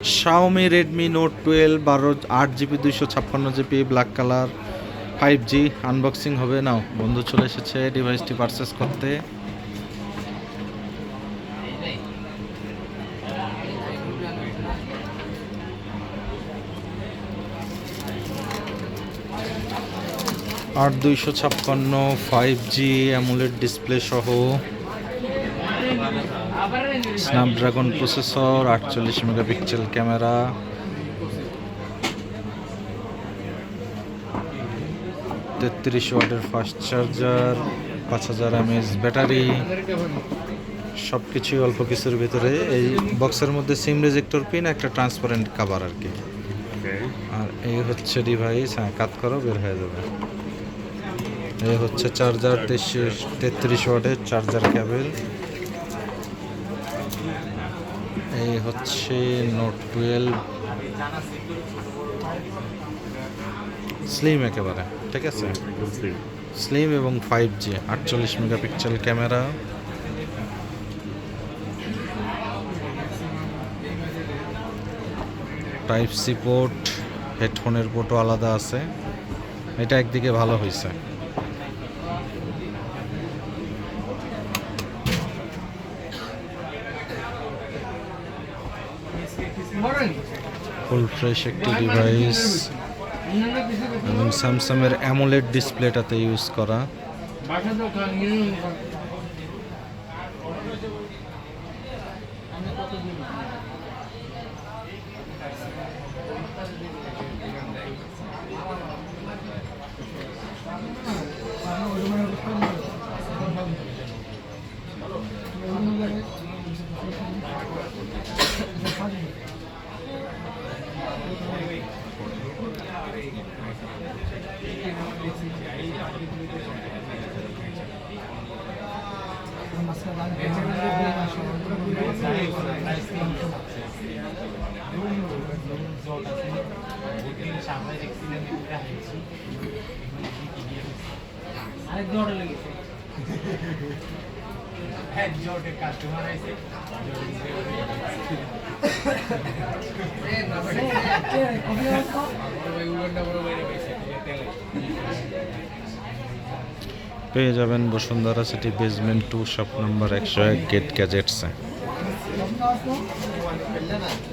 Xiaomi Redmi Note 12 8GB 256GB black colour 5G unboxing হবে। নাও বন্ধু চলে এসেছে ডিভাইসটি পারচেস করতে। আর 256 5G অ্যামোলেড ডিসপ্লে সহ স্ন্যাপড্রাগন প্রসেসর 48 মেগাপিক্সেল ক্যামেরা, 33 ওয়াটের ফাস্ট চার্জার, 5000 mAh ব্যাটারি, সব কিছুই অল্প কিছুর ভিতরে। এই বক্সের মধ্যে সিম রেজেক্টর পিন, একটা ট্রান্সপারেন্ট কাভার আর কি। আর এই হচ্ছে ডিভাইস, হ্যাঁ কাত করো বের হয়ে যাবে। এই হচ্ছে চার্জার, 33 ওয়াটের চার্জার কেবল। এই হচ্ছে নোট 12 স্লিম, একেবারে ঠিক আছে, স্লিম এবং 5G 48 megapixel camera. Type C port, হেডফোনের পোর্টও আলাদা আছে। এটা একদিকে ভালো হয়েছে। ফুল ফ্রেশ একটি ডিভাইস এবং স্যামসাংয়ের অ্যামোলেড ডিসপ্লেটাতে ইউজ করা। পেয়ে যাবেন Bashundhara city basement 2 shop number 101 gate গ্যাজেটসে।